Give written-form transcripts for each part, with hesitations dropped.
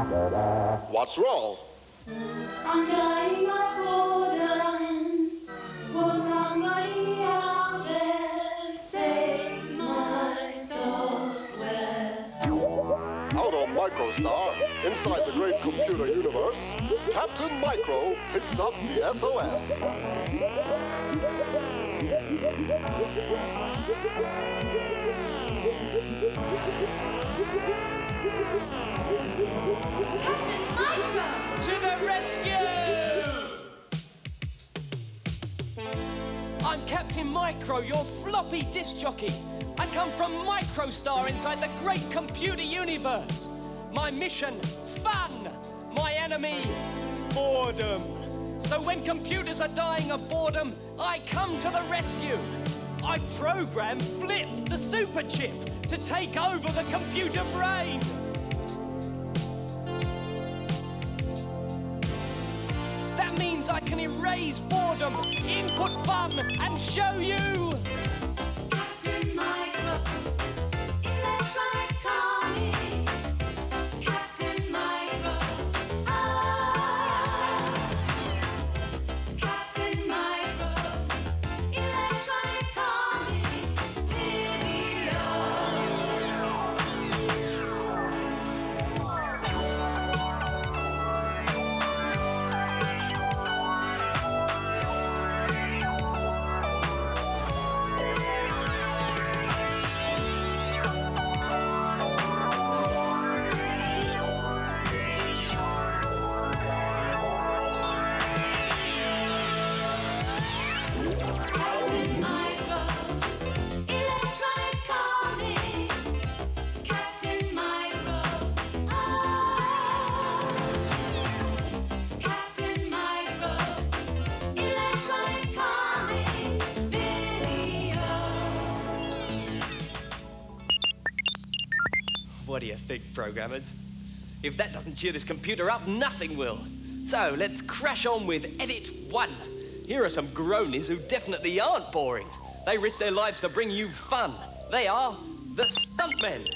What's wrong? I'm dying of boredom. Will somebody out there save my software? Out on Microstar, inside the great computer universe, Captain Micro picks up the SOS. Captain Micro! To the rescue! I'm Captain Micro, your floppy disc jockey. I come from Microstar inside the great computer universe. My mission, fun. My enemy, boredom. So when computers are dying of boredom, I come to the rescue. I program Flip, the super chip, to take over the computer brain. That means I can erase boredom, input fun, and show you. Captain Micro's electronic comic. Captain Micro. Ah. Captain Micro's electronic comic video. Captain Micro's electronic comic. Captain Micro. Ah. Captain Micro's electronic comic video. What do you think, programmers? If that doesn't cheer this computer up, nothing will. So let's crash on with Edit 1. Here are some groanies who definitely aren't boring. They risk their lives to bring you fun. They are the Stuntmen.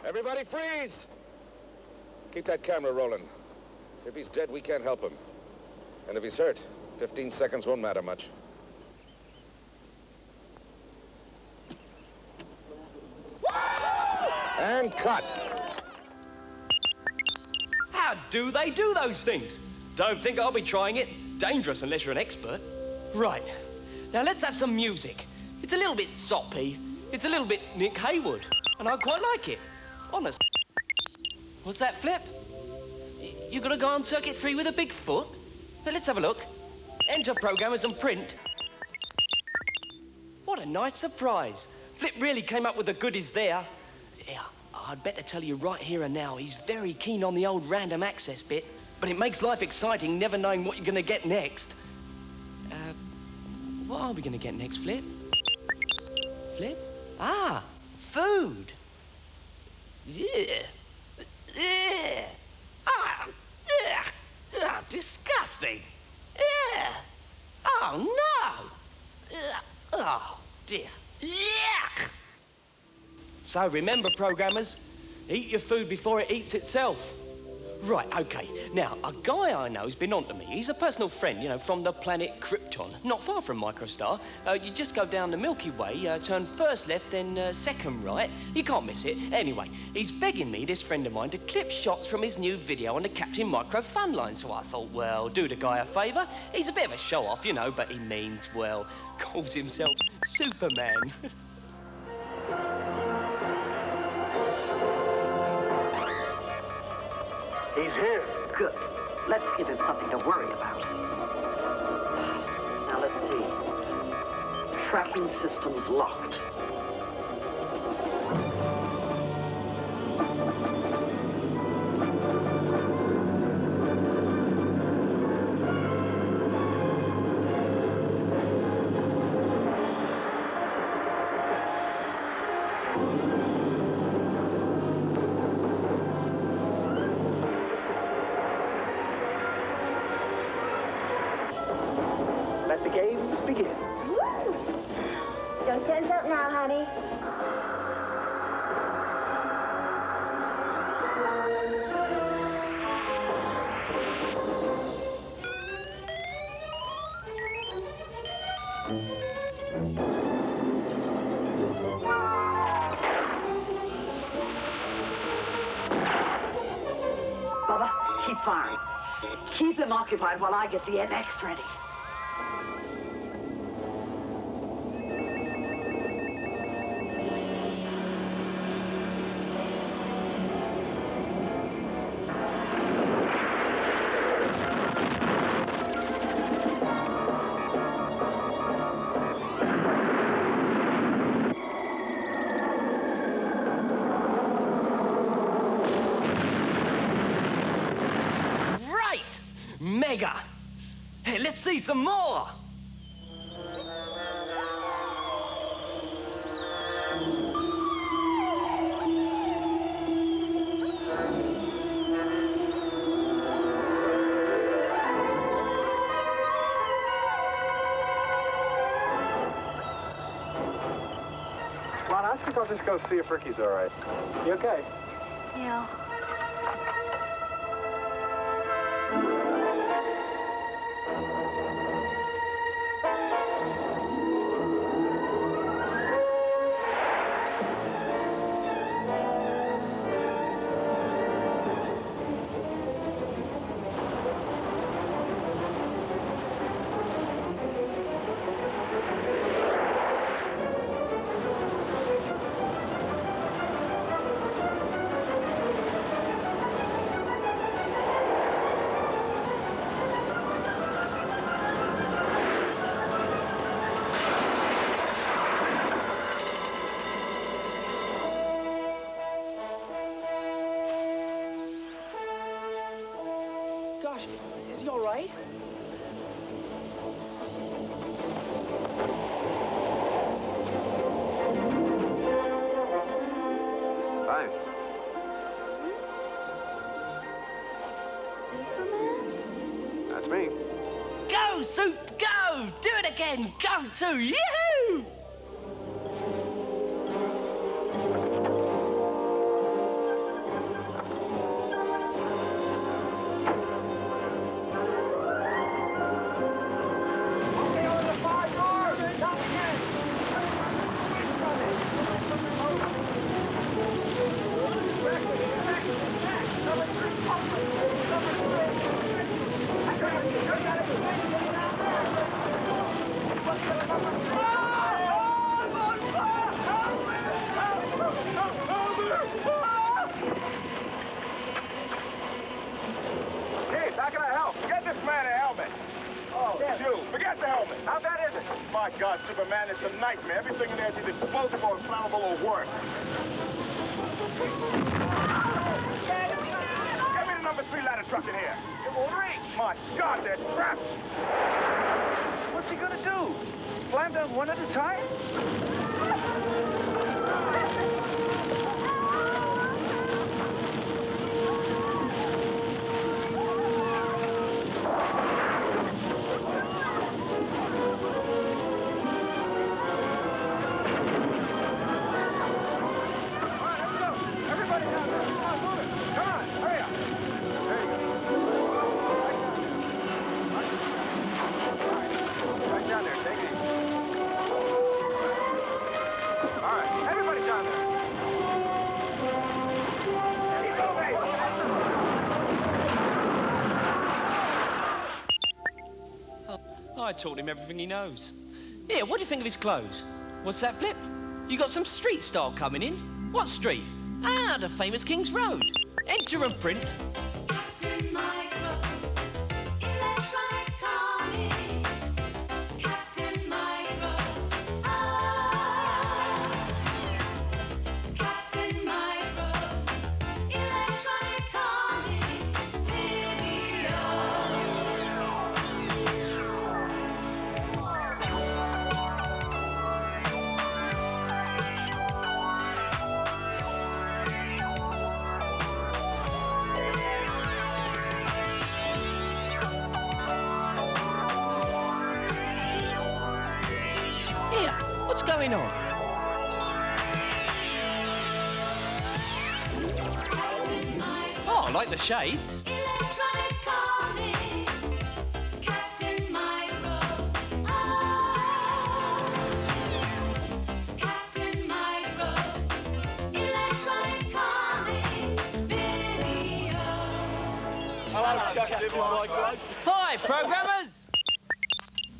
Everybody freeze! Keep that camera rolling. If he's dead, we can't help him. And if he's hurt, 15 seconds won't matter much. And cut. How do they do those things? Don't think I'll be trying it. Dangerous unless you're an expert. Right. Now let's have some music. It's a little bit soppy. It's a little bit Nick Haywood. And I quite like it. Honest. What's that, Flip? You gonna go on circuit 3 with a big foot? But let's have a look. Enter programmers and print. What a nice surprise. Flip really came up with the goodies there. Yeah, I'd better tell you right here and now, he's very keen on the old random access bit, but it makes life exciting never knowing what you're gonna get next. What are we gonna get next, Flip? Flip? Ah, food. Yeah. Yeah. Ah, yeah. Ah, disgusting. Yeah. Oh, no. Oh, dear. Yuck. So remember, programmers, eat your food before it eats itself. Right, okay. Now, a guy I know's been on to me. He's a personal friend, you know, from the planet Krypton, not far from Microstar. You just go down the Milky Way, turn first left, then second right. You can't miss it. Anyway, he's begging me, this friend of mine, to clip shots from his new video on the Captain Micro fun line. So I thought, well, do the guy a favour. He's a bit of a show-off, you know, but he means well. Calls himself Superman. He's here. Good. Let's give him something to worry about. Now, let's see. Tracking system's locked. Let the games begin. Woo! Don't tense up now, honey. Bubba, keep firing. Keep him occupied while I get the MX ready. Mega! Hey, let's see some more! Ron, I think I'll just go see if Ricky's all right. You okay? Yeah. Gosh, is he all right? Fine. That's me. Go, Soup, go! Do it again! Go to! Yahoo! my God, Superman, it's a nightmare. Everything in there is either disposable, inflammable, or worse. Get me the number 3 ladder truck in here. It won't reach. My God, they're trapped. What's he gonna do? Slam down one at a time? I taught him everything he knows. Here, what do you think of his clothes? What's that, Flip? You got some street style coming in? What street? Ah, the famous King's Road. Enter and print. Captain Micro's electronic comic. Captain Micro. Ah. Captain Micro's electronic comic video. Here, what's going on? Captain Micro. Oh, I like the shades. Electronic comic. Captain Micro. Ah. Captain Micro's electronic comic video. Hello, Captain Micro. Hi, programmers!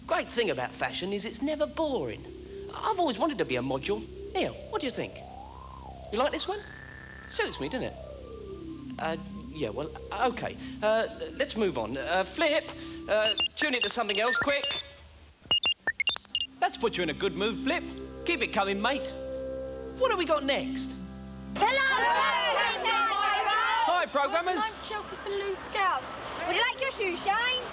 Great thing about fashion is it's never boring. I've always wanted to be a module. Neil, what do you think? You like this one? Suits me, doesn't it? Yeah, well, okay. Let's move on. Flip, tune into something else, quick. Let's put you in a good mood, Flip. Keep it coming, mate. What have we got next? Hi, programmers. I'm Chelsea St. Louis Scouts. Would you like your shoes, Shane?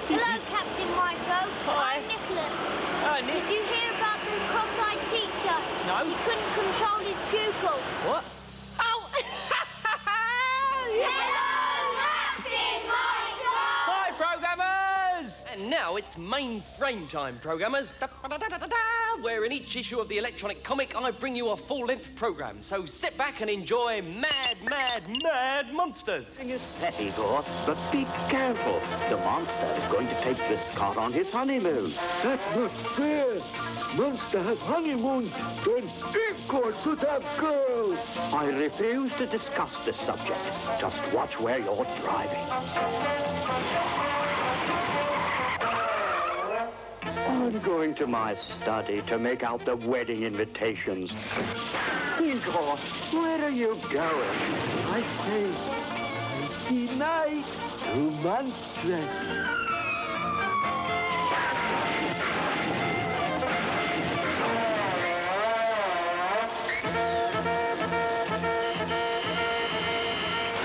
Hello, Captain Micro. Hi. I'm Nicholas. Hi, Nick. Did you hear about the cross-eyed teacher? No. He couldn't control his pupils. What? Oh! Captain Micro! Hi, programmers! And now it's mainframe time, programmers. Da-ba-da-da-da-da, where in each issue of the electronic comic, I bring you a full-length program. So sit back and enjoy Mad, Mad, Mad Monsters. Is pet, Igor, but be careful. The monster is going to take this car on his honeymoon. That's not fair. Monster has honeymoon, then Igor should have girls. I refuse to discuss this subject. Just watch where you're driving. I'm going to my study to make out the wedding invitations. Igor, where are you going? I say, nighty night to Monstrous.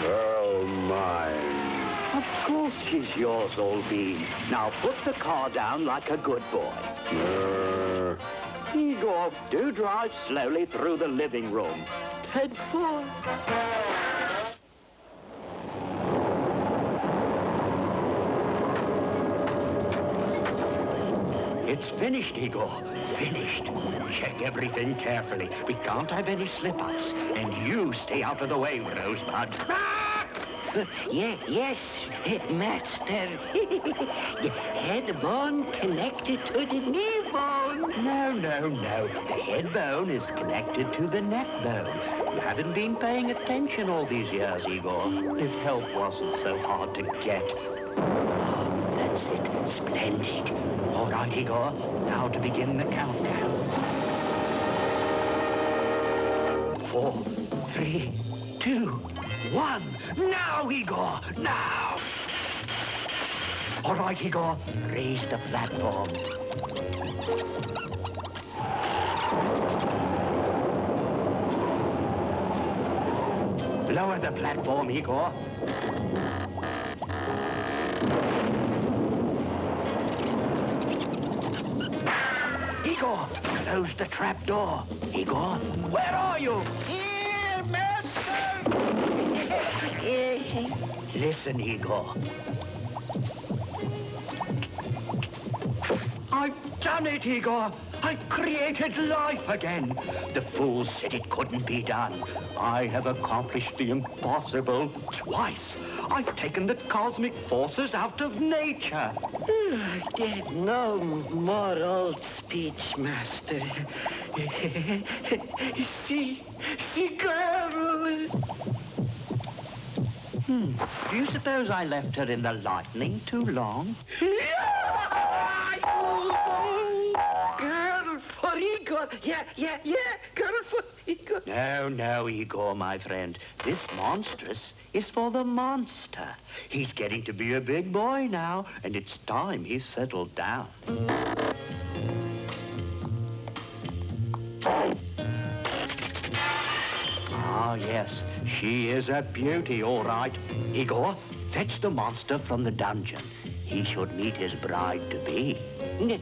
Girl mine. Of course she's yours, old bean. Now put the car down like a good boy. Igor, do drive slowly through the living room. Headful. It's finished, Igor. Finished. Check everything carefully. We can't have any slip-ups. And you stay out of the way, Rosebud. Yes, Headmaster. The head bone connected to the knee bone. No. The head bone is connected to the neck bone. You haven't been paying attention all these years, Igor. If help wasn't so hard to get. That's it. Splendid. All right, Igor. Now to begin the countdown. 4, 3, 2, 1. Now, Igor! Now! All right, Igor, raise the platform. Lower the platform, Igor. Igor, close the trap door. Igor, where are you? Here, master! Listen, Igor. I've done it, Igor. I created life again. The fools said it couldn't be done. I have accomplished the impossible twice. I've taken the cosmic forces out of nature. There's no more old speech, master. See, girl. Do you suppose I left her in the lightning too long? Girl for Igor. Yeah. Girl for Igor. No, Igor, my friend. This monstrous is for the monster. He's getting to be a big boy now, and it's time he settled down. Ah, yes, she is a beauty, all right. Igor, fetch the monster from the dungeon. He should meet his bride-to-be.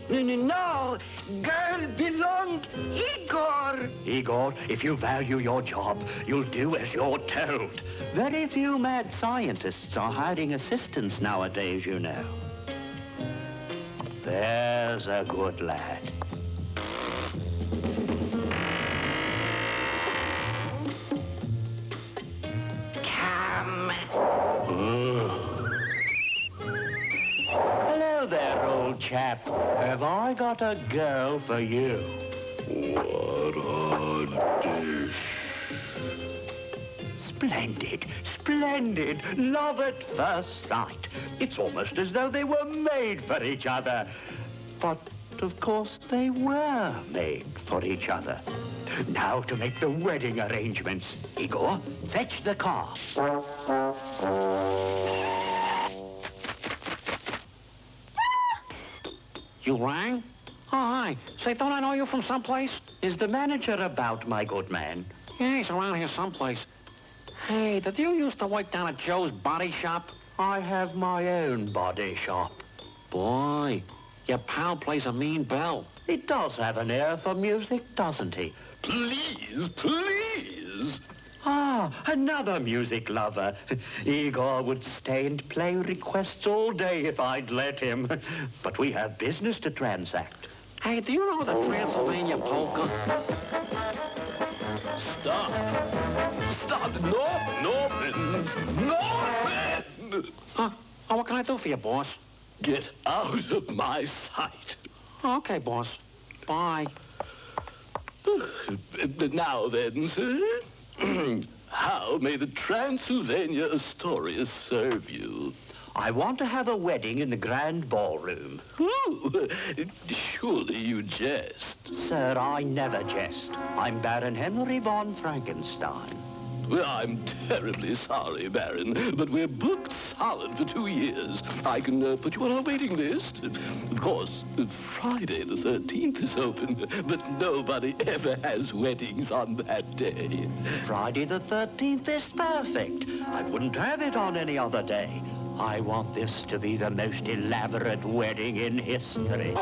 No, girl belonged Igor. Igor, if you value your job, you'll do as you're told. Very few mad scientists are hiring assistants nowadays, you know. There's a good lad. Come. Hello there, old chap. Have I got a girl for you? What a dish. Splendid. Love at first sight. It's almost as though they were made for each other. But, of course, they were made for each other. Now to make the wedding arrangements. Igor, fetch the car. You rang? Oh, hi. Say, don't I know you from someplace? Is the manager about, my good man? Yeah, he's around here someplace. Hey, did you used to work down at Joe's body shop? I have my own body shop. Boy, your pal plays a mean bell. He does have an ear for music, doesn't he? Please. Ah, another music lover. Igor would stay and play requests all day if I'd let him. But we have business to transact. Hey, do you know the Transylvania polka? Stop. Norman. Huh? Oh, what can I do for you, boss? Get out of my sight. Oh, okay, boss. Bye. Now then, sir. How may the Transylvania Astoria serve you? I want to have a wedding in the grand ballroom. Oh, surely you jest. Sir, I never jest. I'm Baron Henry von Frankenstein. Well, I'm terribly sorry, Baron, but we're booked solid for 2 years. I can put you on our waiting list. Of course, Friday the 13th is open, but nobody ever has weddings on that day. Friday the 13th is perfect. I wouldn't have it on any other day. I want this to be the most elaborate wedding in history.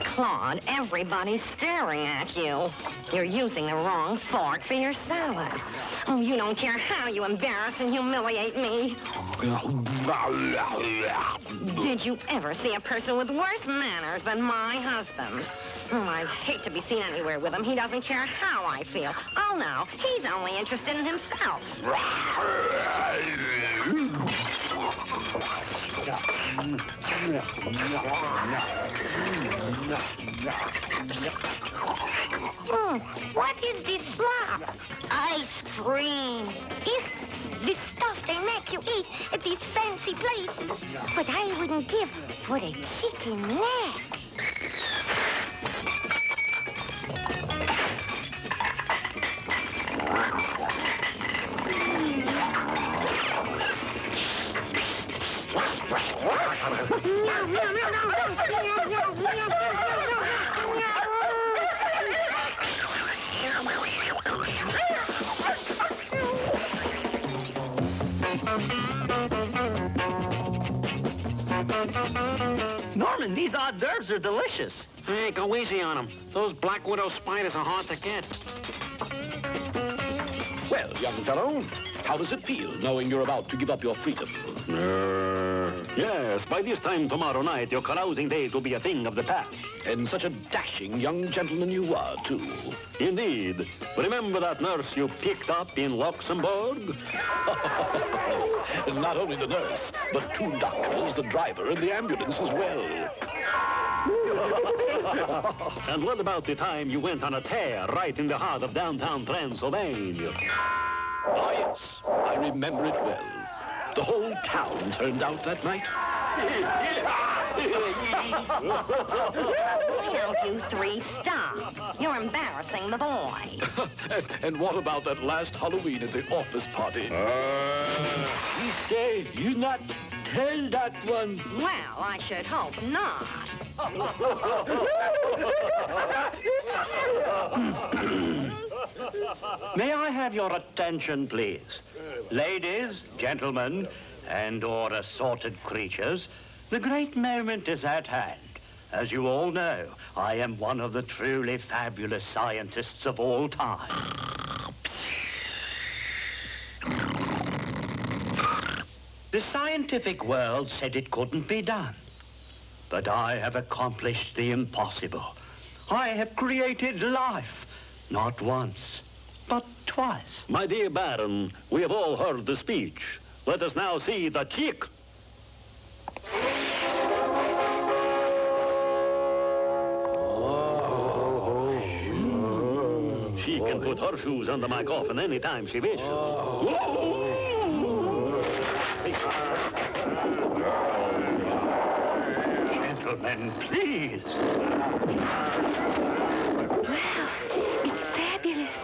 Claude, everybody's staring at you. You're using the wrong fork for your salad. Oh, you don't care how you embarrass and humiliate me. Did you ever see a person with worse manners than my husband? Oh, I hate to be seen anywhere with him. He doesn't care how I feel. Oh, no, he's only interested in himself. What is this blob? Ice cream. It's the stuff they make you eat at these fancy places. But I wouldn't give for a chicken leg. Norman, these hors d'oeuvres are delicious. Hey, go easy on them. Those Black Widow spiders are hard to get. Well, young fellow, how does it feel knowing you're about to give up your freedom? Yes, by this time tomorrow night, your carousing days will be a thing of the past. And such a dashing young gentleman you are, too. Indeed. Remember that nurse you picked up in Luxembourg? Not only the nurse, but 2 doctors, the driver, and the ambulance as well. And what about the time you went on a tear right in the heart of downtown Transylvania? Ah, yes, I remember it well. The whole town turned out that night. Why don't you 3 stop? You're embarrassing the boy. And what about that last Halloween at the office party? You say you not tell that one. Well, I should hope not. May I have your attention, please? Ladies, gentlemen, and/or assorted creatures, the great moment is at hand. As you all know, I am one of the truly fabulous scientists of all time. The scientific world said it couldn't be done. But I have accomplished the impossible. I have created life, not once, but twice. My dear Baron, we have all heard the speech. Let us now see the chick. She can put her shoes under my coffin anytime she wishes. Gentlemen, please. Wow, it's fabulous.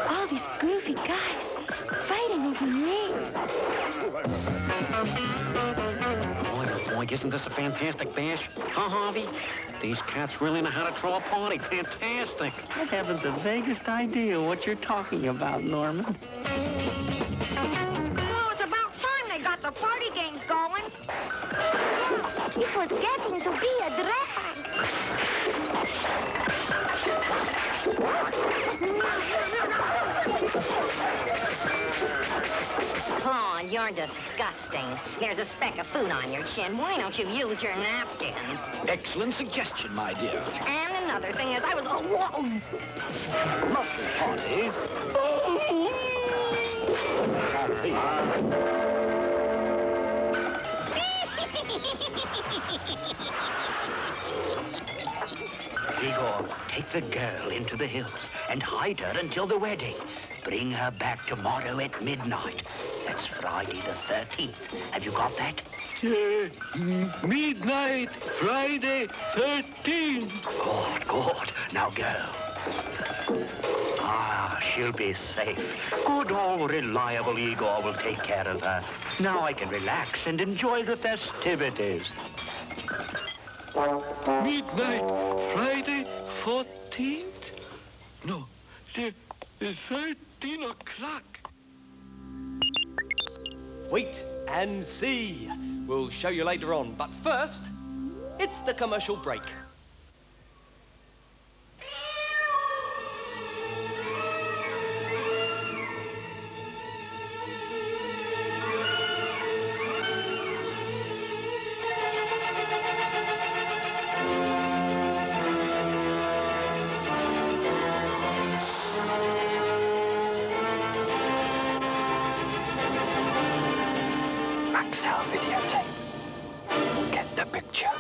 All these groovy guys fighting over me. Boy, isn't this a fantastic bash? Huh, Harvey? These cats really know how to throw a party. Fantastic. I haven't the vaguest idea what you're talking about, Norman. Oh, it's about time they got the party games going. It was getting to be a drag. Claude, you're disgusting. There's a speck of food on your chin. Why don't you use your napkin? Excellent suggestion, my dear. And another thing is, I was... Oh, whoa. Lovely party. Igor, take the girl into the hills and hide her until the wedding. Bring her back tomorrow at midnight. That's Friday the 13th. Have you got that? Midnight, Friday, 13. Good, good. Now go. Ah, she'll be safe. Good old reliable Igor will take care of her. Now I can relax and enjoy the festivities. Midnight, Friday, 14th? No, the 13 o'clock. Wait and see. We'll show you later on. But first, it's the commercial break. Maxell videotape. Get the picture.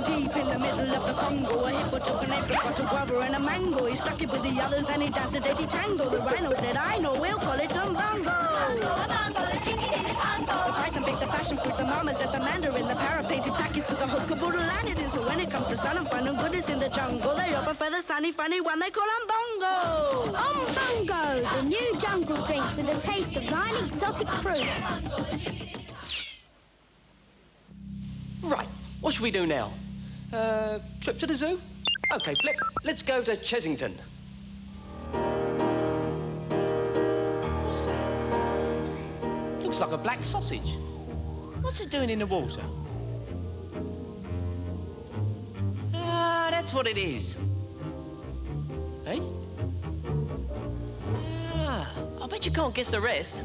down deep in the middle of the Congo. A hippo took an apricot, a guava, and a mango. He stuck it with the others and he danced a dirty tango. The rhino said, I know, we'll call it umbongo. The python picked the passion fruit, the mama said the mandarin, the parrot painted packets to the hookaboodle and so when it comes to sun and fun and goodness in the jungle, they all prefer the sunny, funny one they call umbongo. Umbongo, the new jungle drink with a taste of 9 exotic fruits. Right, what should we do now? Trip to the zoo? Okay, Flip, let's go to Chesington. What's that? Looks like a black sausage. What's it doing in the water? Ah, that's what it is. Hey? Ah, I bet you can't guess the rest.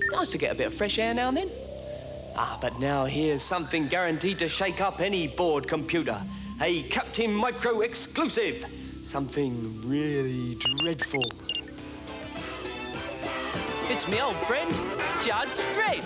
Nice to get a bit of fresh air now and then. Ah, but now here's something guaranteed to shake up any bored computer. A Captain Micro exclusive. Something really dreadful. It's me old friend, Judge Dredd.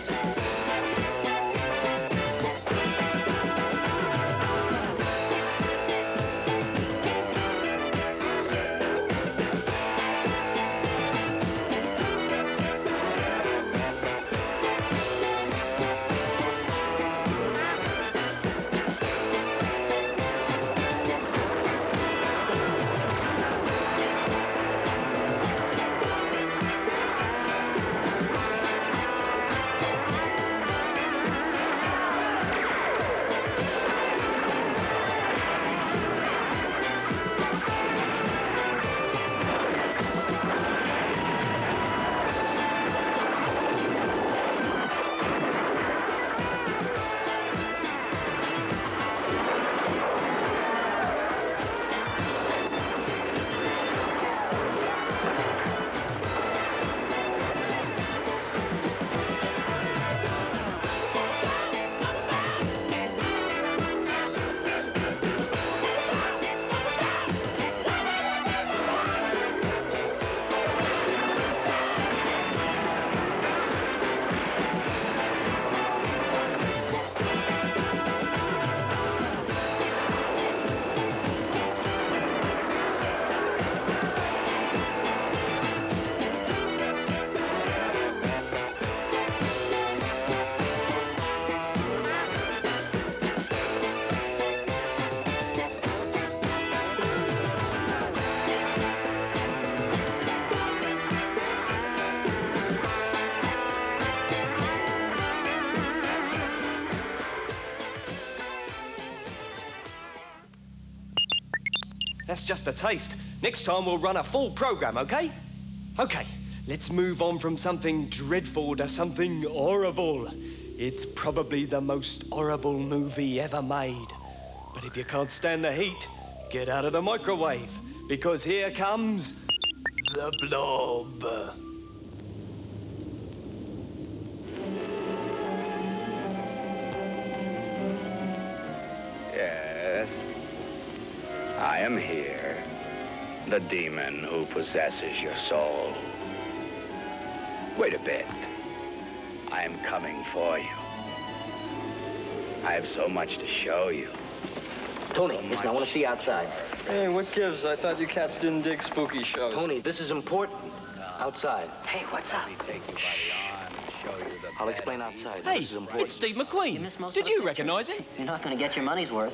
That's just a taste. Next time we'll run a full program, okay? Okay, let's move on from something dreadful to something horrible. It's probably the most horrible movie ever made. But if you can't stand the heat, get out of the microwave, because here comes the Blob. Yes, I am here, the demon who possesses your soul. Wait a bit. I am coming for you. I have so much to show you. Tony, listen, I want to see you outside. Hey, what gives? I thought you cats didn't dig spooky shows. Tony, this is important. Outside. Hey, what's up? I'll explain outside. Hey, This is important. it's Steve McQueen. Did you recognize him? You're not going to get your money's worth.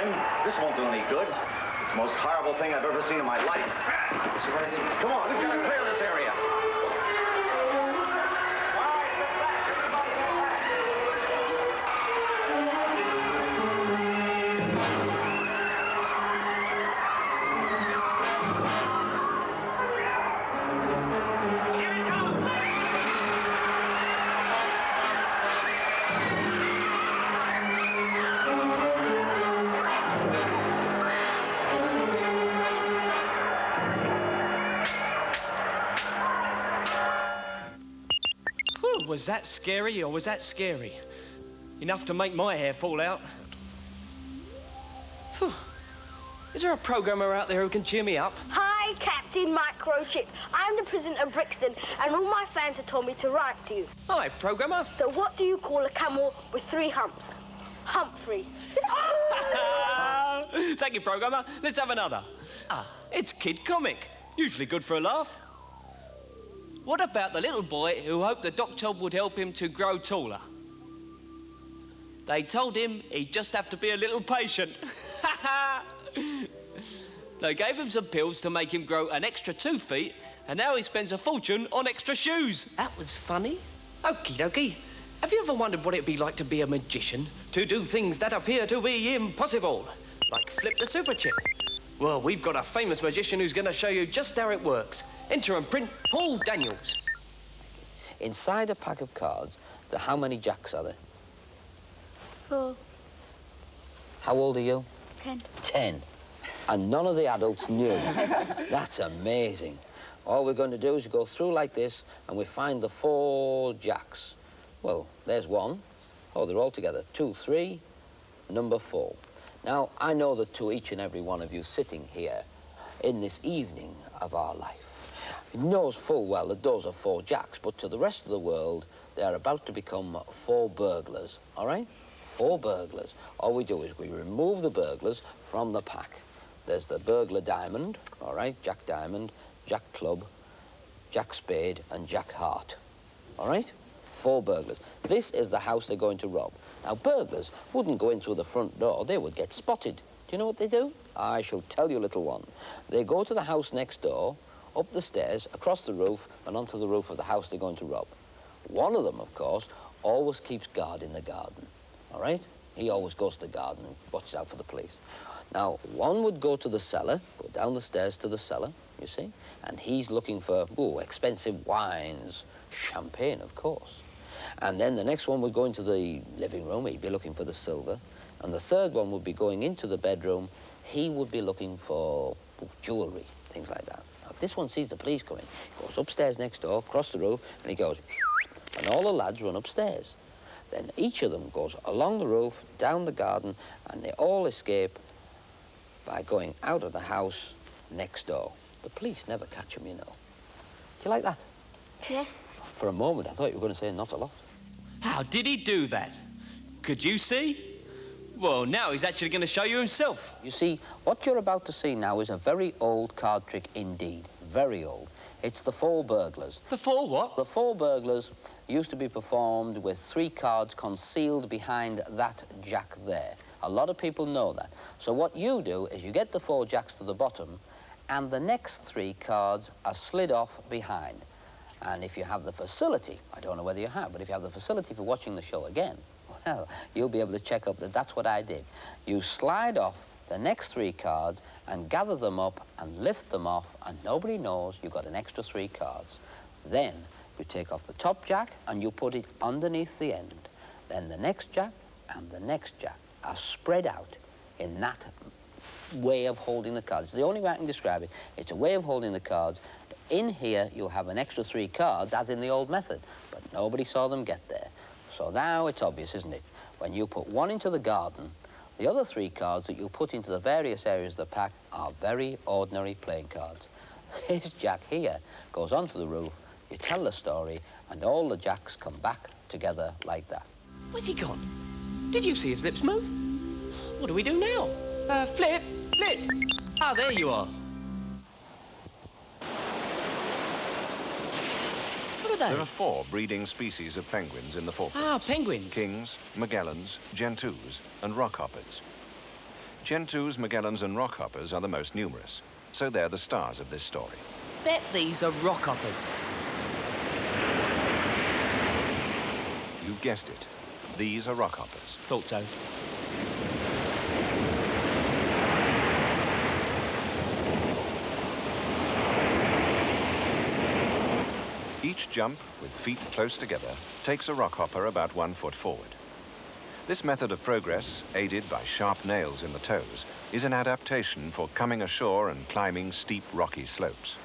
time. This won't do any good. It's the most horrible thing I've ever seen in my life. Come on, we've got to clear this area. Was that scary or was that scary? Enough to make my hair fall out. Phew. Is there a programmer out there who can cheer me up? Hi, Captain Microchip. I'm the president of Brixton, and all my fans have told me to write to you. Hi, programmer. So what do you call a camel with 3 humps? Humphrey. Thank you, programmer. Let's have another. It's Kid Comic. Usually good for a laugh. What about the little boy who hoped the doctor would help him to grow taller? They told him he'd just have to be a little patient. They gave him some pills to make him grow an extra 2 feet, and now he spends a fortune on extra shoes. That was funny. Okie dokie. Have you ever wondered what it'd be like to be a magician? To do things that appear to be impossible, like flip the super chip. Well, we've got a famous magician who's going to show you just how it works. Enter and print Paul Daniels. Inside a pack of cards, how many jacks are there? 4. How old are you? 10. 10. And none of the adults knew. That's amazing. All we're going to do is go through like this, and we find the 4 jacks. Well, there's 1. Oh, they're all together. 2, 3, number 4. Now, I know that to each and every one of you sitting here in this evening of our life, knows full well that those are 4 jacks, but to the rest of the world, they are about to become 4 burglars, all right? 4 burglars. All we do is we remove the burglars from the pack. There's the burglar diamond, all right? Jack Diamond, Jack Club, Jack Spade, and Jack Heart, all right? 4 burglars. This is the house they're going to rob. Now, burglars wouldn't go in through the front door. They would get spotted. Do you know what they do? I shall tell you, little one. They go to the house next door, up the stairs, across the roof, and onto the roof of the house they're going to rob. One of them, of course, always keeps guard in the garden, all right? He always goes to the garden and watches out for the police. Now, one would go to the cellar, go down the stairs to the cellar, you see, and he's looking for, expensive wines, champagne, of course. And then the next one would go into the living room. He'd be looking for the silver. And the third one would be going into the bedroom. He would be looking for jewelry, things like that. Now, if this one sees the police coming, he goes upstairs next door, across the roof, and he goes, and all the lads run upstairs. Then each of them goes along the roof, down the garden, and they all escape by going out of the house next door. The police never catch them, you know. Do you like that? Yes. For a moment, I thought you were going to say not a lot. How did he do that? Could you see? Well, now he's actually going to show you himself. You see, what you're about to see now is a very old card trick indeed. Very old. It's the 4 burglars. The 4 what? The 4 burglars used to be performed with 3 cards concealed behind that jack there. A lot of people know that. So what you do is you get the 4 jacks to the bottom, and the next 3 cards are slid off behind. And if you have the facility, I don't know whether you have, but if you have the facility for watching the show again, well, you'll be able to check up that that's what I did. You slide off the next 3 cards and gather them up and lift them off, and nobody knows you've got an extra 3 cards. Then you take off the top jack and you put it underneath the end. Then the next jack and the next jack are spread out in that way of holding the cards. It's the only way I can describe it. It's a way of holding the cards. In here, you'll have an extra 3 cards, as in the old method, but nobody saw them get there. So now it's obvious, isn't it? When you put 1 into the garden, the other 3 cards that you put into the various areas of the pack are very ordinary playing cards. This jack here goes onto the roof, you tell the story, and all the jacks come back together like that. Where's he gone? Did you see his lips move? What do we do now? Flip. Ah, there you are. There are 4 breeding species of penguins in the Falklands. Ah, penguins. Kings, Magellans, Gentoos, and rockhoppers. Gen 2's Magellans and Rockhoppers are the most numerous, so they're the stars of this story. Bet these are Rockhoppers. You guessed it. These are Rockhoppers. Thought so. Each jump, with feet close together, takes a rockhopper about 1 foot forward. This method of progress, aided by sharp nails in the toes, is an adaptation for coming ashore and climbing steep, rocky slopes.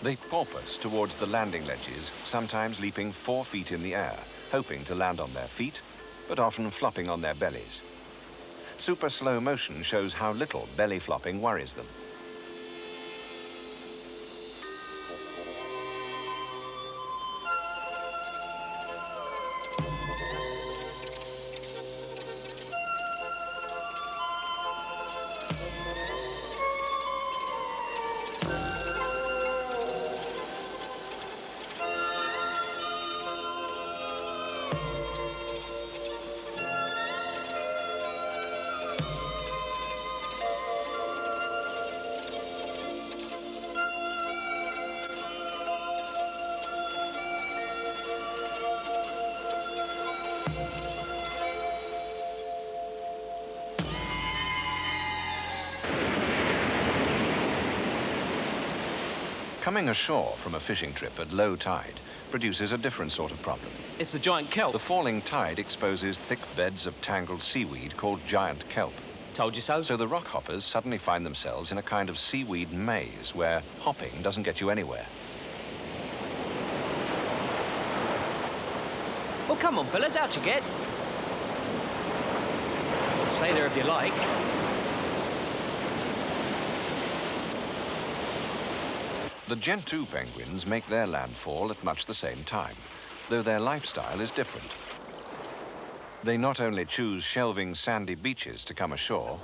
They porpoise towards the landing ledges, sometimes leaping 4 feet in the air, hoping to land on their feet, but often flopping on their bellies. Super slow motion shows how little belly flopping worries them. Coming ashore from a fishing trip at low tide produces a different sort of problem. It's the giant kelp. The falling tide exposes thick beds of tangled seaweed called giant kelp. Told you so. So the rockhoppers suddenly find themselves in a kind of seaweed maze where hopping doesn't get you anywhere. Well, come on, fellas, out you get. Stay there if you like. The Gen 2 penguins make their landfall at much the same time, though their lifestyle is different. They not only choose shelving sandy beaches to come ashore,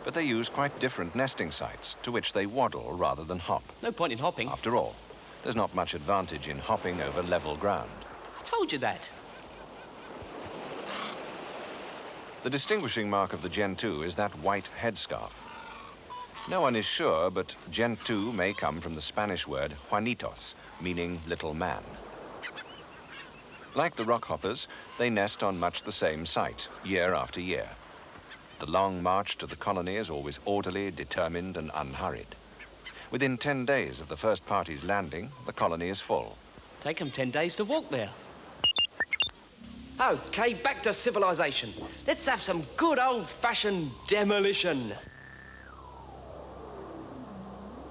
but they use quite different nesting sites to which they waddle rather than hop. No point in hopping. After all, there's not much advantage in hopping over level ground. I told you that. The distinguishing mark of the Gen 2 is that white headscarf. No one is sure, but Gen 2 may come from the Spanish word Juanitos, meaning little man. Like the rockhoppers, they nest on much the same site, year after year. The long march to the colony is always orderly, determined, and unhurried. Within 10 days of the first party's landing, the colony is full. Take them 10 days to walk there. Okay, back to civilization. Let's have some good old-fashioned demolition.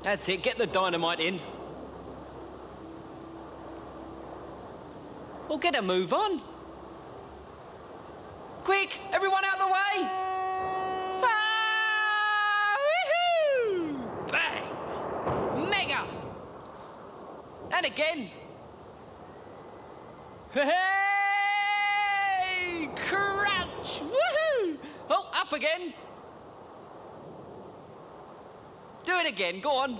That's it, get the dynamite in. Well, get a move on. Quick, everyone out the way! Ah, woohoo! Bang! Mega! And again. Hey! Crunch! Woohoo! Oh, up again. Do it again, go on.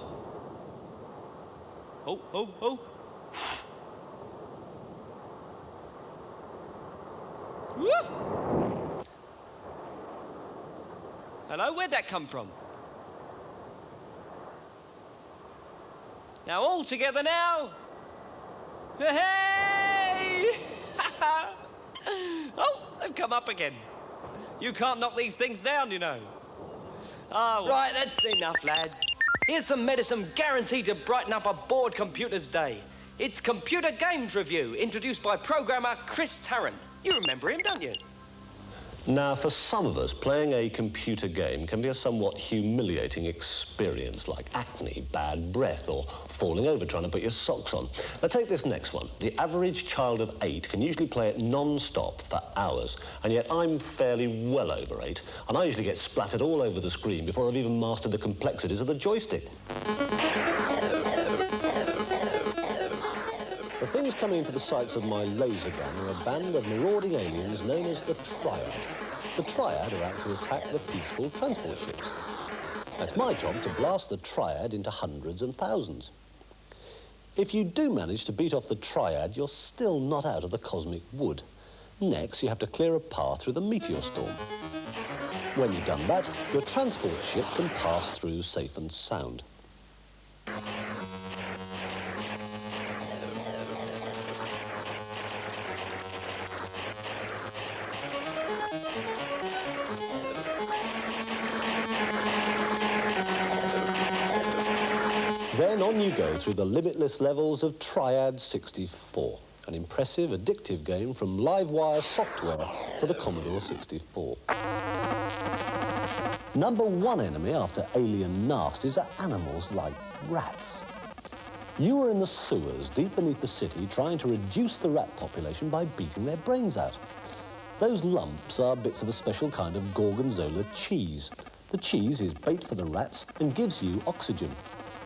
Oh, oh, oh. Woo! Hello, where'd that come from? Now, all together now. Hey! Oh, they've come up again. You can't knock these things down, you know. Oh, right, that's enough, lads. Here's some medicine guaranteed to brighten up a bored computer's day. It's Computer Games Review, introduced by programmer Chris Tarrant. You remember him, don't you? Now, for some of us, playing a computer game can be a somewhat humiliating experience, like acne, bad breath, or falling over trying to put your socks on. Now, take this next one. The average child of 8 can usually play it non-stop for hours, and yet I'm fairly well over 8, and I usually get splattered all over the screen before I've even mastered the complexities of the joystick. The things coming into the sights of my laser gun are a band of marauding aliens known as the Triad. The Triad are out to attack the peaceful transport ships. It's my job to blast the Triad into hundreds and thousands. If you do manage to beat off the Triad, you're still not out of the cosmic wood. Next, you have to clear a path through the meteor storm. When you've done that, your transport ship can pass through safe and sound. Then on you go through the limitless levels of Triad 64, an impressive, addictive game from Livewire Software for the Commodore 64. Number one enemy after alien nasties are animals like rats. You are in the sewers deep beneath the city trying to reduce the rat population by beating their brains out. Those lumps are bits of a special kind of Gorgonzola cheese. The cheese is bait for the rats and gives you oxygen.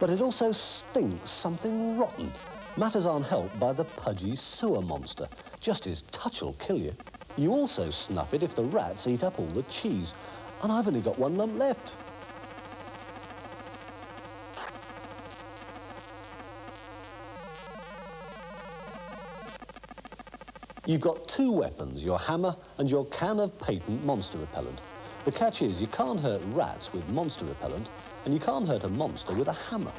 But it also stinks something rotten. Matters aren't helped by the pudgy sewer monster. Just his touch will kill you. You also snuff it if the rats eat up all the cheese. And I've only got one lump left. You've got two weapons, your hammer and your can of patent monster repellent. The catch is you can't hurt rats with monster repellent, and you can't hurt a monster with a hammer.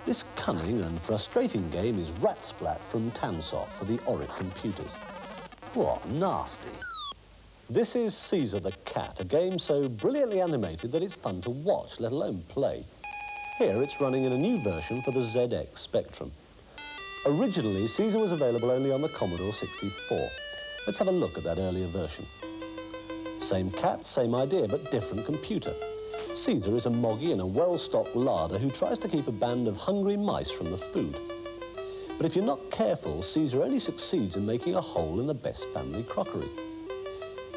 This cunning and frustrating game is Rat Splat from Tansoft for the Oric computers. What nasty. This is Caesar the Cat, a game so brilliantly animated that it's fun to watch, let alone play. Here it's running in a new version for the ZX Spectrum. Originally, Caesar was available only on the Commodore 64. Let's have a look at that earlier version. Same cat, same idea, but different computer. Caesar is a moggy in a well-stocked larder who tries to keep a band of hungry mice from the food. But if you're not careful, Caesar only succeeds in making a hole in the best family crockery.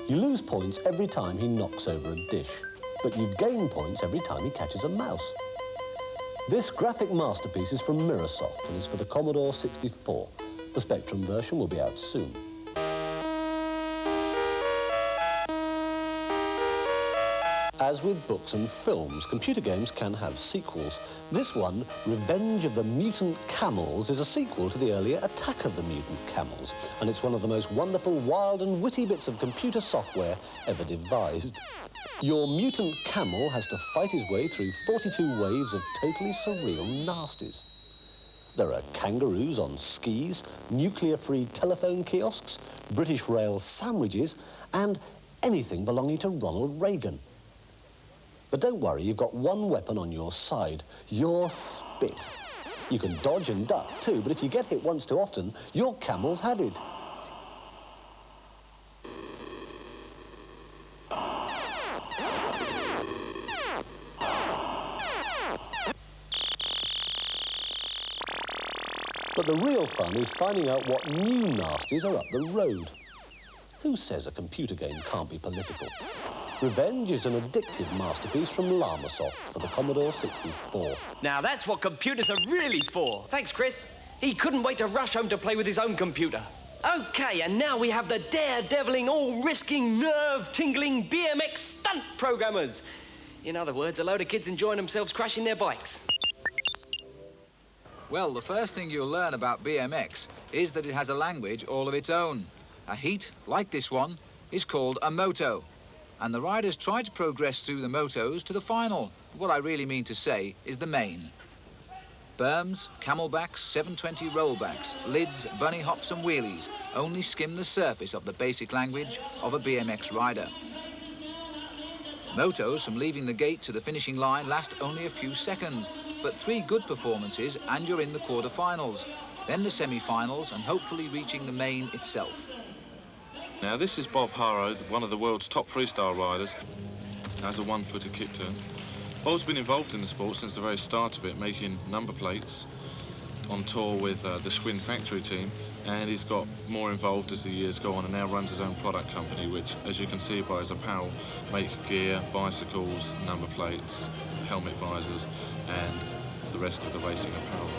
You lose points every time he knocks over a dish, but you gain points every time he catches a mouse. This graphic masterpiece is from Mirrorsoft and is for the Commodore 64. The Spectrum version will be out soon. As with books and films, computer games can have sequels. This one, Revenge of the Mutant Camels, is a sequel to the earlier Attack of the Mutant Camels, and it's one of the most wonderful, wild and witty bits of computer software ever devised. Your mutant camel has to fight his way through 42 waves of totally surreal nasties. There are kangaroos on skis, nuclear-free telephone kiosks, British Rail sandwiches, and anything belonging to Ronald Reagan. But don't worry, you've got one weapon on your side, your spit. You can dodge and duck too, but if you get hit once too often, your camel's had it. But the real fun is finding out what new nasties are up the road. Who says a computer game can't be political? Revenge is an addictive masterpiece from Llamasoft for the Commodore 64. Now that's what computers are really for. Thanks, Chris. He couldn't wait to rush home to play with his own computer. OK, and now we have the daredeviling, all-risking, nerve-tingling BMX stunt programmers. In other words, a load of kids enjoying themselves crashing their bikes. Well, the first thing you'll learn about BMX is that it has a language all of its own. A heat, like this one, is called a moto. And the riders try to progress through the motos to the final. What I really mean to say is the main. Berms, camelbacks, 720 rollbacks, lids, bunny hops and wheelies only skim the surface of the basic language of a BMX rider. Motos from leaving the gate to the finishing line last only a few seconds, but 3 good performances and you're in the quarter-finals, then the semi-finals and hopefully reaching the main itself. Now, this is Bob Harrow, one of the world's top freestyle riders, has a one-footer kick turn. Bob's been involved in the sport since the very start of it, making number plates on tour with the Schwinn factory team, and he's got more involved as the years go on and now runs his own product company, which, as you can see by his apparel, make gear, bicycles, number plates, helmet visors, and the rest of the racing apparel.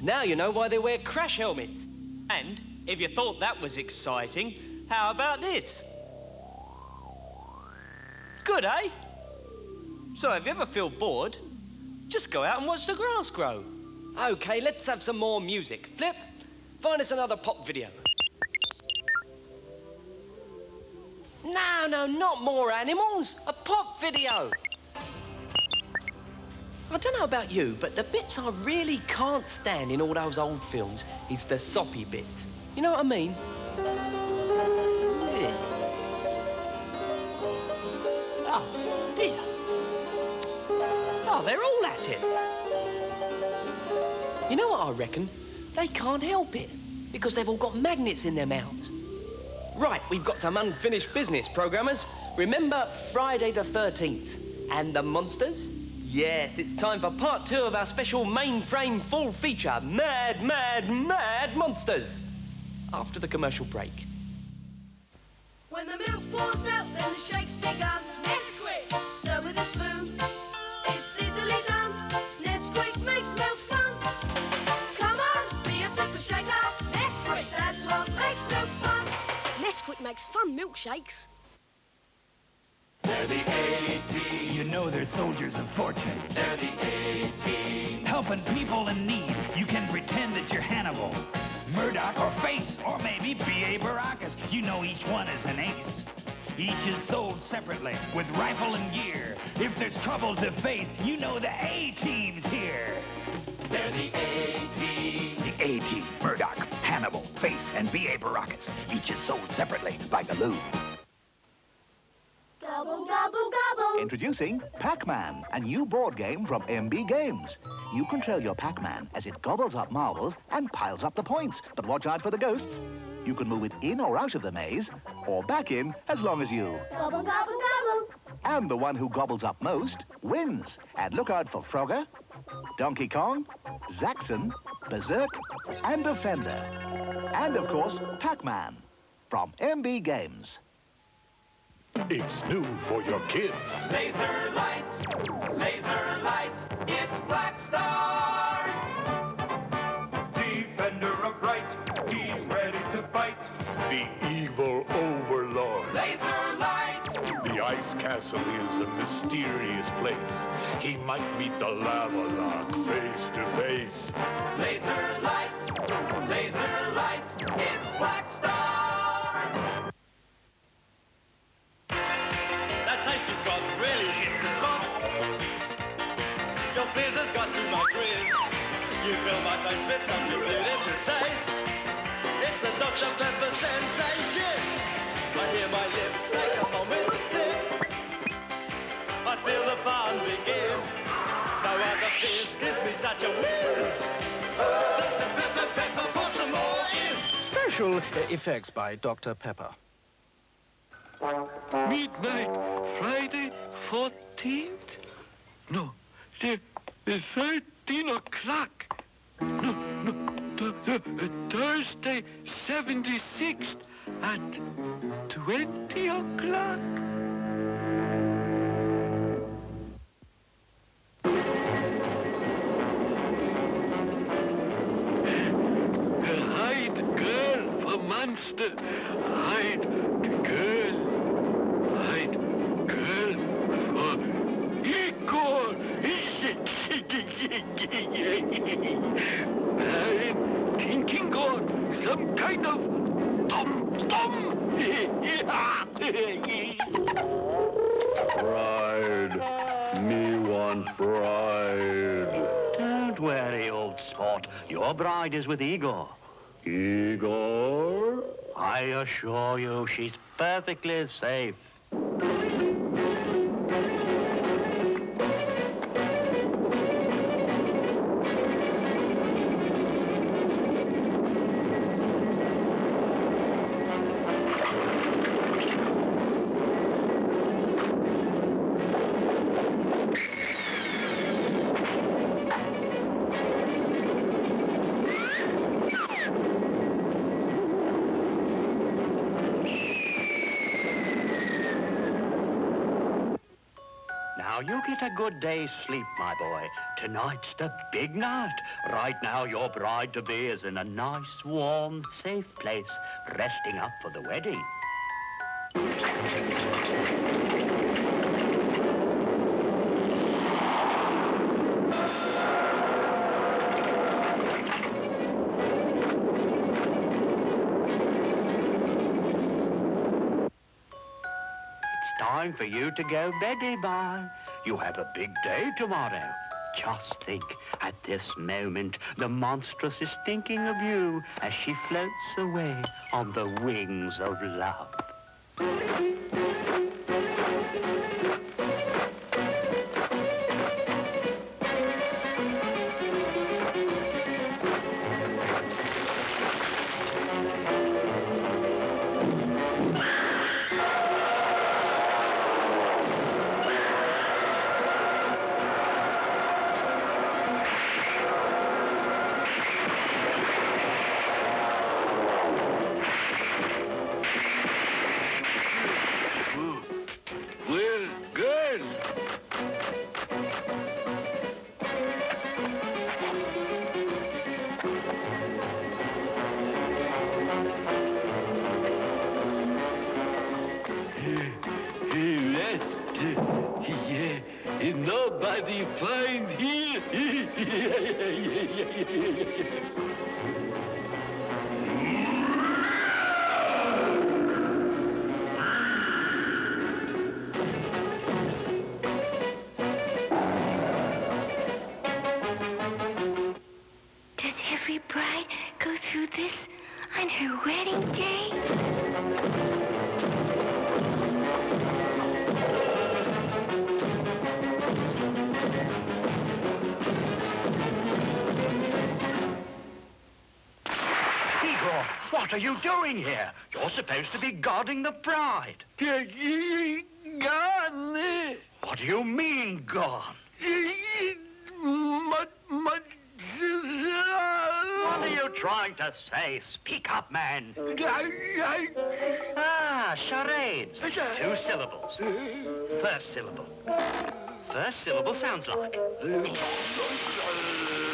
Now you know why they wear crash helmets. And if you thought that was exciting, how about this? Good, eh? So if you ever feel bored, just go out and watch the grass grow. OK, let's have some more music. Flip, find us another pop video. No, not more animals. A pop video. I don't know about you, but the bits I really can't stand in all those old films is the soppy bits. You know what I mean? Yeah. Oh, dear. Oh, they're all at it. You know what I reckon? They can't help it, because they've all got magnets in their mouths. Right, we've got some unfinished business, programmers. Remember Friday the 13th and the monsters? Yes, it's time for part 2 of our special mainframe full feature, Mad, Mad, Mad Monsters. After the commercial break. When the milk pours out, then the shake's begun. Nesquik, stir with a spoon. It's easily done. Nesquik makes milk fun. Come on, be a super shaker. Nesquik, that's what makes milk fun. Nesquik makes fun milkshakes. They're the A-Team. You know they're soldiers of fortune. They're the A-Team. Helping people in need. You can pretend that you're Hannibal, Murdoch, or Face, or maybe B.A. Baracus. You know each one is an ace. Each is sold separately with rifle and gear. If there's trouble to face, you know the A-Team's here. They're the A-Team. The A-Team, Murdoch, Hannibal, Face, and B.A. Baracus. Each is sold separately by Galoob. Gobble, gobble, gobble. Introducing Pac-Man, a new board game from MB Games. You control your Pac-Man as it gobbles up marbles and piles up the points. But watch out for the ghosts. You can move it in or out of the maze, or back in as long as you... Gobble, gobble, gobble. And the one who gobbles up most wins. And look out for Frogger, Donkey Kong, Zaxxon, Berserk, and Defender. And, of course, Pac-Man from MB Games. It's new for your kids. Laser lights, it's Black Star. Defender upright, he's ready to bite. The evil overlord. Laser lights. The Ice Castle is a mysterious place. He might meet the Lava Lock face to face. Laser lights, it's Black Star. That taste you've got really hits the spot. Your fizz has got to my grin. You fill my face with such a beautiful taste. It's the Dr. Pepper sensation. I hear my lips say, come on with the sip. I feel the fun begin. No other fizz gives me such a whiz. Dr. Pepper, Pepper, pour some more in. Special effects by Dr. Pepper. Midnight, Friday, 14th? No, the 13 o'clock. No, Thursday, 76th at 20 o'clock. Hide girl for monster. Hide girl. Hide girl for Igor. I'm thinking of some kind of tom-tom. Bride. Me want bride. Don't worry, old sport. Your bride is with Igor. Igor? I assure you, she's perfectly safe. you get a good day's sleep, my boy. Tonight's the big night. Right now, your bride-to-be is in a nice, warm, safe place, resting up for the wedding. Time for you to go beddy, boy. You have a big day tomorrow. Just think, at this moment, the monstrous is thinking of you as she floats away on the wings of love. Nobody find here. Does every bride go through this on her wedding day? What are you doing here? You're supposed to be guarding the bride. Gone. What do you mean, gone? What are you trying to say? Speak up, man. Charades. 2 syllables. First syllable. First syllable sounds like...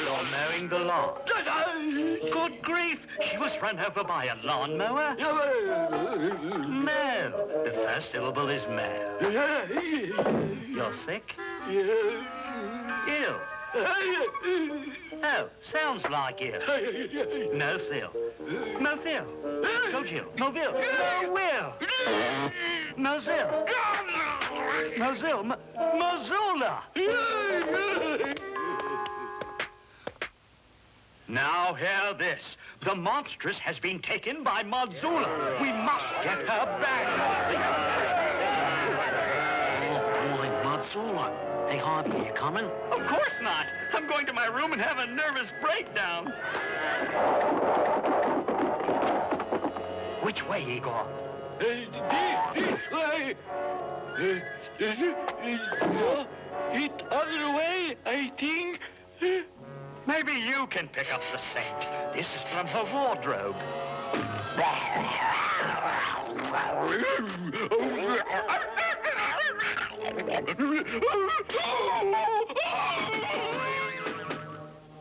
You're mowing the lawn. Good grief! She was run over by a lawnmower. Mow. The first syllable is mow. You're sick? Ill. Oh, sounds like ill. No sill. Mozil. Gojil. Movil. Will. Mozil. Mozil. Mozilla. Now hear this. The monstrous has been taken by Modzula. We must get her back. Oh, boy, Modzula. Hey, Harvey, you coming? Of course not. I'm going to my room and have a nervous breakdown. Which way, Igor? This way. It other way, I think. Maybe you can pick up the scent. This is from her wardrobe.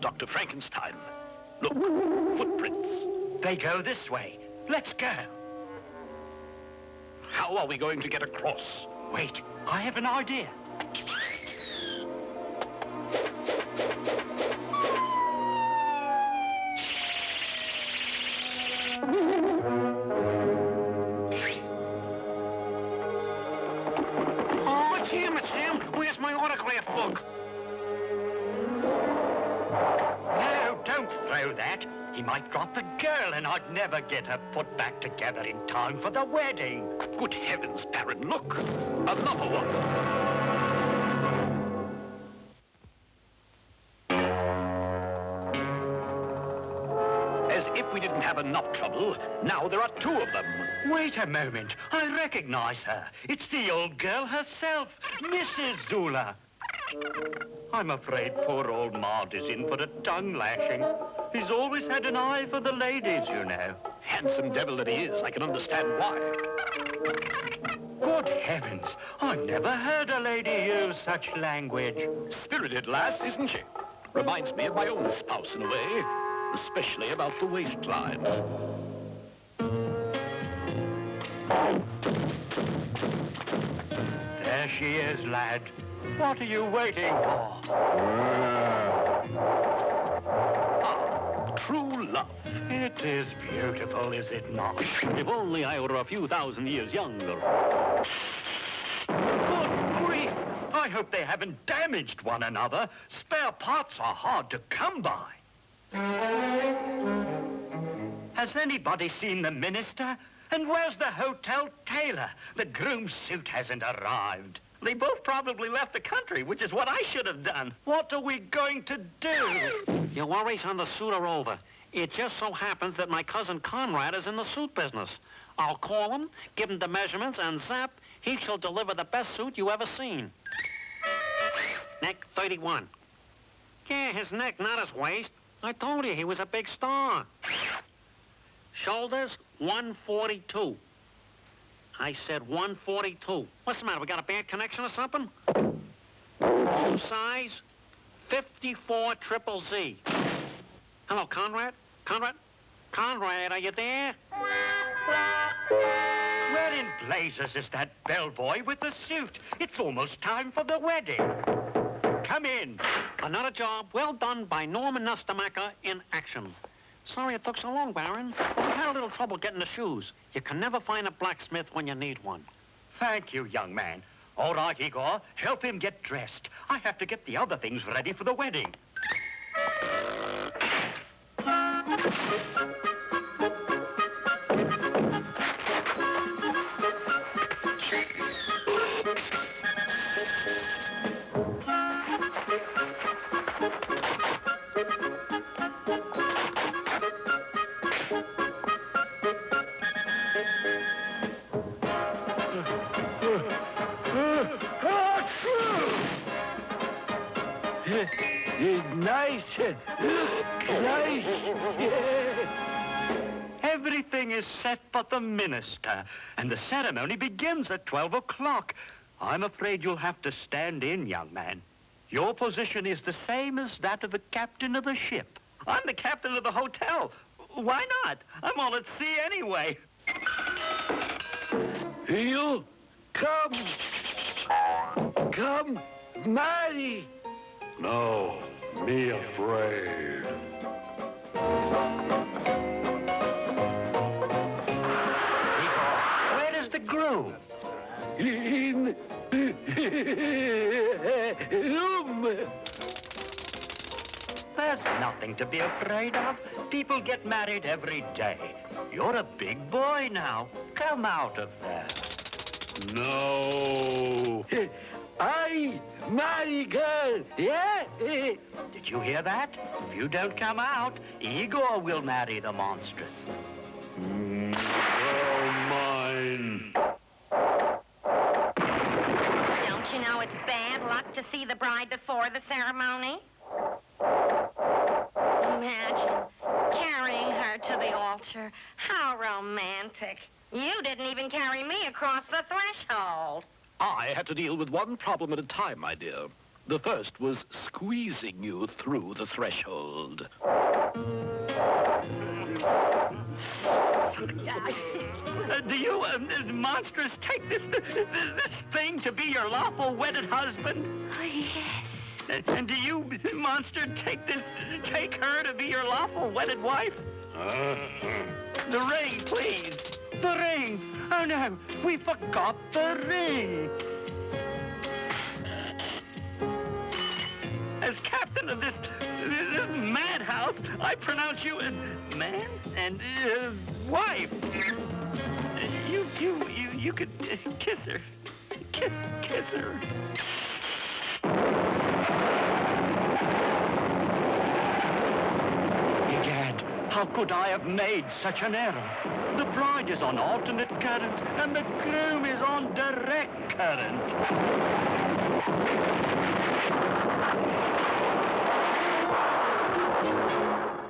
Dr. Frankenstein. Look, footprints. They go this way. Let's go. How are we going to get across? Wait, I have an idea. Oh, it's him. Where's my autograph book? No, don't throw that. He might drop the girl and I'd never get her put back together in time for the wedding. Good heavens, Baron, look. Another one. As if we didn't have enough trouble, now there are 2 of them. Wait a moment. I recognize her. It's the old girl herself, Mrs. Zula. I'm afraid poor old Maud is in for a tongue lashing. He's always had an eye for the ladies, you know. Handsome devil that he is, I can understand why. Good heavens, I never heard a lady use such language. Spirited lass, isn't she? Reminds me of my own spouse in a way, especially about the waistline. There she is, lad. What are you waiting for? True love. It is beautiful, is it not? If only I were a few thousand years younger. Good grief! I hope they haven't damaged one another. Spare parts are hard to come by. Has anybody seen the minister? And where's the hotel tailor? The groom's suit hasn't arrived. They both probably left the country, which is what I should have done. What are we going to do? Your worries on the suit are over. It just so happens that my cousin Conrad is in the suit business. I'll call him, give him the measurements, and zap, he shall deliver the best suit you ever seen. Neck 31. Yeah, his neck, not his waist. I told you he was a big star. Shoulders, 142. I said 142. What's the matter? We got a bad connection or something? Shoe size, 54 triple Z. Hello, Conrad? Conrad? Conrad, are you there? Where in blazes is that bellboy with the suit? It's almost time for the wedding. Come in. Another job well done by Norman Nustamacher in action. Sorry it took so long, Baron. We had a little trouble getting the shoes. You can never find a blacksmith when you need one. Thank you, young man. All right, Igor, help him get dressed. I have to get the other things ready for the wedding. Nice. Nice. Everything is set but the minister, and the ceremony begins at 12 o'clock. I'm afraid you'll have to stand in, young man. Your position is the same as that of the captain of the ship. I'm the captain of the hotel. Why not? I'm all at sea anyway. You come. Come, marry. No, me afraid. Where is the groom? In room. There's nothing to be afraid of. People get married every day. You're a big boy now. Come out of there. No. I marry girl, yeah? Did you hear that? If you don't come out, Igor will marry the monstrous. Well, mine. Don't you know it's bad luck to see the bride before the ceremony? Imagine carrying her to the altar. How romantic. You didn't even carry me across the threshold. I had to deal with one problem at a time, my dear. The first was squeezing you through the threshold. Do you, monstrous, take this thing to be your lawful wedded husband? Oh, yes. And do you, monster, take her to be your lawful wedded wife? The ring, please. The ring. Oh, no, we forgot the ring. As captain of this madhouse, I pronounce you man and wife. You could kiss her. Kiss her. Egad, how could I have made such an error? The bride is on alternate current, and the groom is on direct current.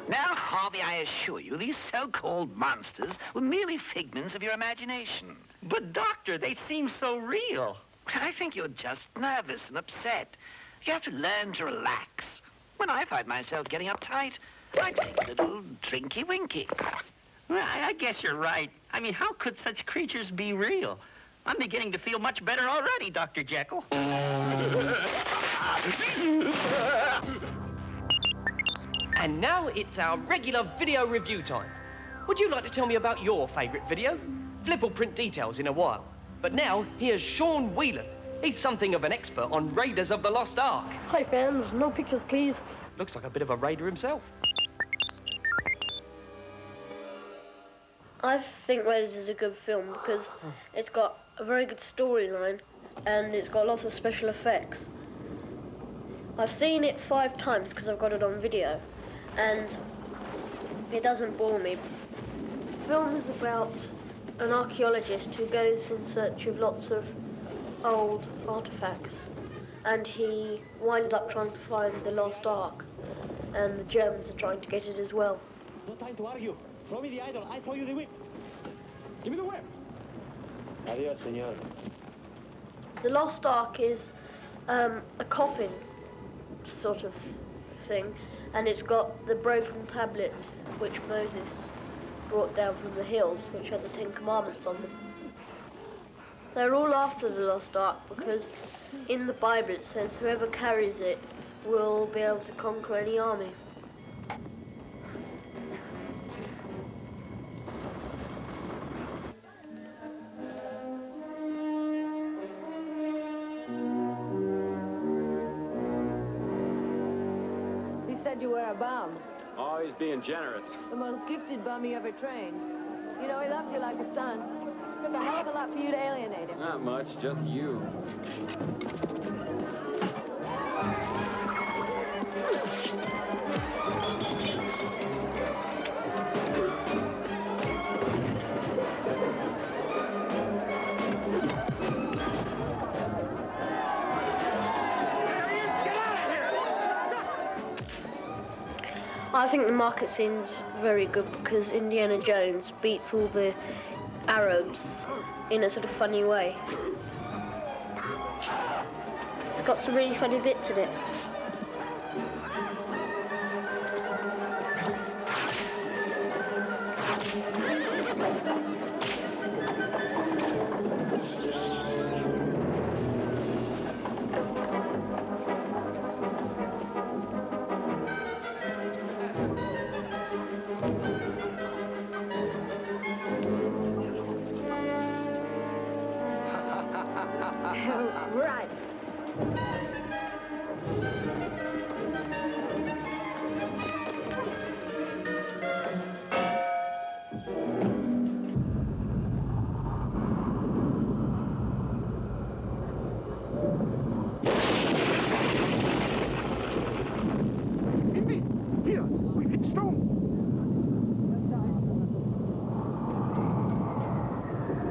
Now, Harvey, I assure you these so-called monsters were merely figments of your imagination. But, Doctor, they seem so real. I think you're just nervous and upset. You have to learn to relax. When I find myself getting uptight, I take a little drinky-winky. Well, I guess you're right. I mean, how could such creatures be real? I'm beginning to feel much better already, Dr. Jekyll. And now it's our regular video review time. Would you like to tell me about your favourite video? Flip will print details in a while. But now, here's Sean Whelan. He's something of an expert on Raiders of the Lost Ark. Hi, fans. No pictures, please. Looks like a bit of a raider himself. I think Raiders is a good film because it's got a very good storyline and it's got lots of special effects. I've seen it 5 times because I've got it on video and it doesn't bore me. The film is about an archaeologist who goes in search of lots of old artifacts and he winds up trying to find the lost Ark and the Germans are trying to get it as well. No time to argue. Throw me the idol, I throw you the whip. Give me the whip. Adios, senor. The Lost Ark is a coffin sort of thing, and it's got the broken tablets which Moses brought down from the hills, which had the 10 Commandments on them. They're all after the Lost Ark because in the Bible it says whoever carries it will be able to conquer any army. You were a bum. Oh, he's being generous. The most gifted bum he ever trained. You know, he loved you like a son. Took a hell of a lot for you to alienate him. Not much, just you. I think the market scene's very good because Indiana Jones beats all the Arabs in a sort of funny way. It's got some really funny bits in it. Right. Here, we've hit stone.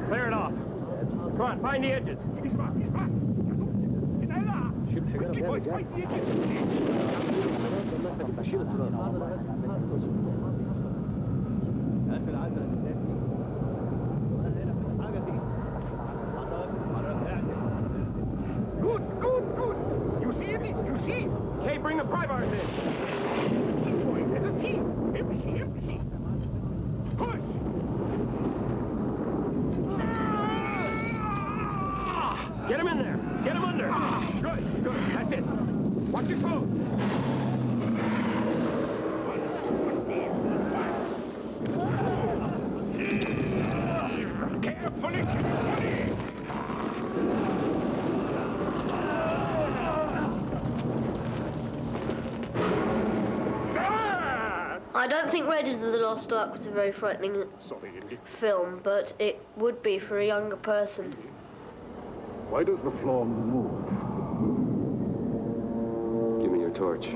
Clear it off. Come on, find the edges. He's back, he's back. Quickly, boys, find the edges. Good, good, good. You see it? You see? Okay, bring the pry bars in. Boys, there's a team. Empty, empty. Push. Get him in there. Get him under. Good, good. That's it. Watch your clothes. Carefully, carefully. I don't think Raiders of the Lost Ark was a very frightening film, but it would be for a younger person. Why does the floor move? Give me your torch.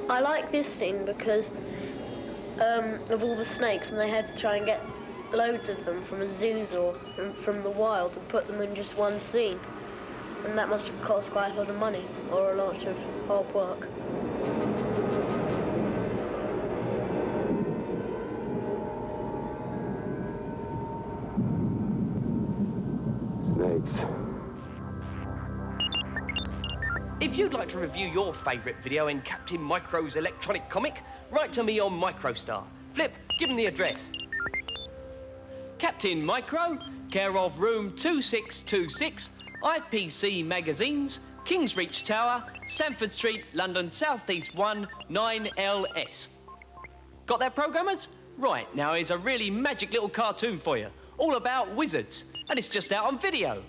I like this scene because of all the snakes, and they had to try and get loads of them from a zoo or from the wild and put them in just one scene. and that must have cost quite a lot of money, or a lot of hard work. Snakes. If you'd like to review your favourite video in Captain Micro's electronic comic, write to me on Microstar. Flip, give him the address. Captain Micro, care of room 2626, IPC Magazines, Kingsreach Tower, Stamford Street, London South East 1, 9LS. Got that, programmers? Right, now here's a really magic little cartoon for you, all about wizards, and it's just out on video.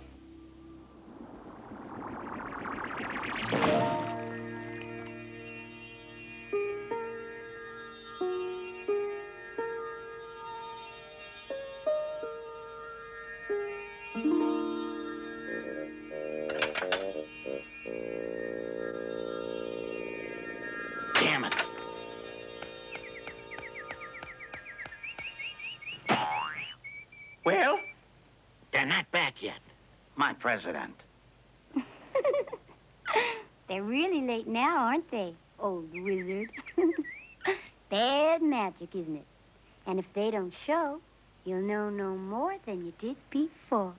Damn it. Well? They're not back yet, my president. They're really late now, aren't they, old wizard? Bad magic, isn't it? And if they don't show, you'll know no more than you did before.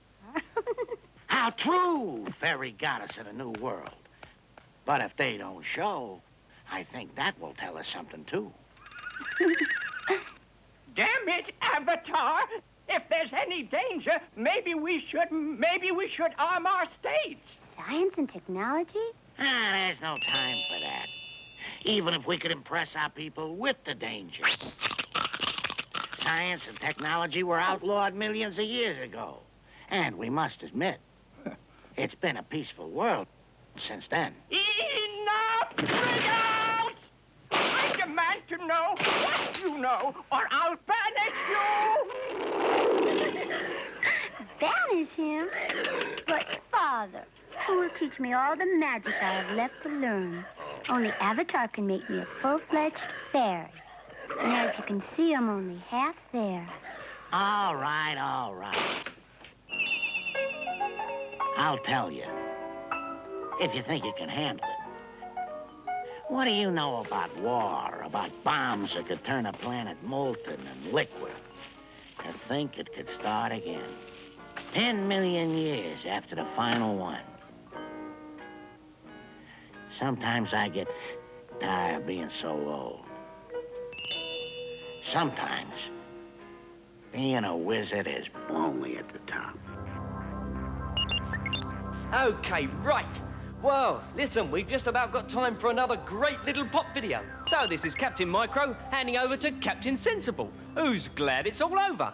How true! Fairy goddess of the new world. But if they don't show, I think that will tell us something, too. Damn it, Avatar! If there's any danger, maybe we should arm our states. Science and technology? There's no time for that. Even if we could impress our people with the danger. Science and technology were outlawed millions of years ago. And we must admit, it's been a peaceful world since then. Enough! Bring out! I demand to know what you know, or I'll banish you! Banish him? But, Father, who will teach me all the magic I have left to learn? Only Avatar can make me a full-fledged fairy. And as you can see, I'm only half there. All right, all right. I'll tell you, if you think you can handle it. What do you know about war, about bombs that could turn a planet molten and liquid? To think it could start again. 10 million years after the final one. Sometimes I get tired of being so old. Sometimes being a wizard is lonely at the top. Okay, right. Well, listen, we've just about got time for another great little pop video. So this is Captain Micro handing over to Captain Sensible, who's glad it's all over.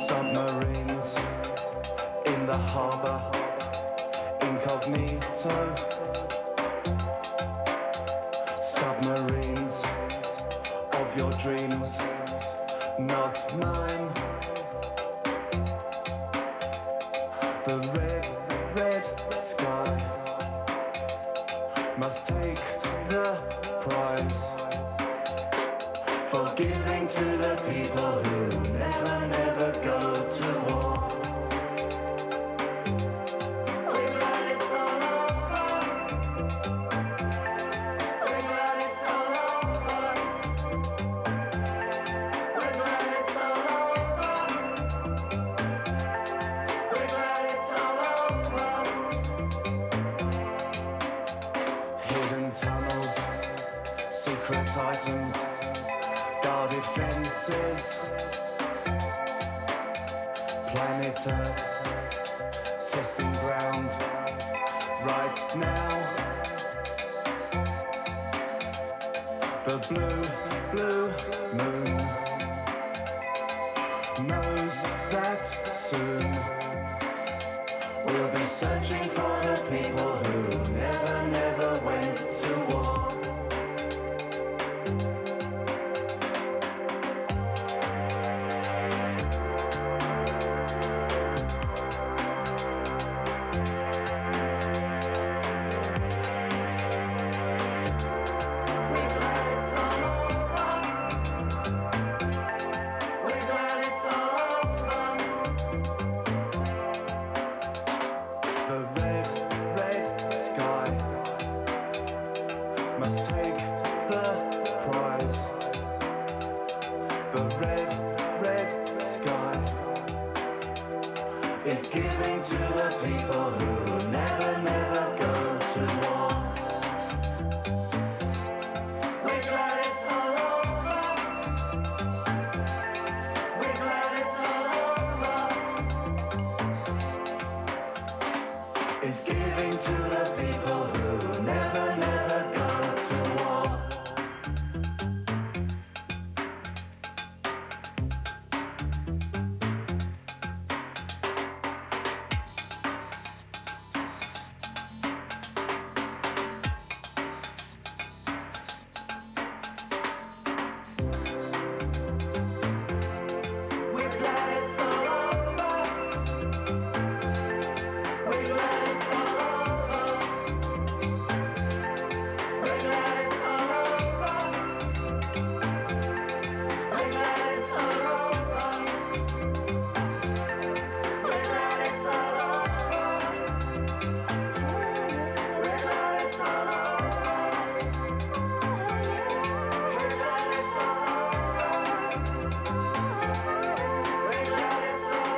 Submarines in the harbor, incognito. Submarines of your dreams, not mine. The red, red sky must take the prize for giving to the people who never, never go to war. We're glad it's all over. We're glad it's all over. We're glad it's all over. We're glad it's all over. Hidden tunnels, secret items, guarded fences, planet Earth, testing ground right now. The blue, blue moon knows that soon we'll be searching for the people who never, never went to war. people who never, never go to war. We're glad it's all over. We're glad it's all over. It's giving to the people who never, never go to war. We're glad it's all over. We're glad it's all over. We're glad it's all over. We're glad it's all over. We're glad it's all over. We're glad it's all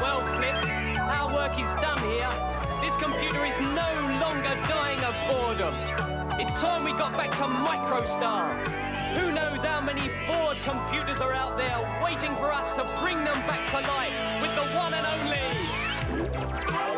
Well, Flip, our work is done here. This computer is no longer dying of boredom. It's time we got back to MicroStar. Who knows how many bored computers are out there waiting for us to bring them back to life with the one and only...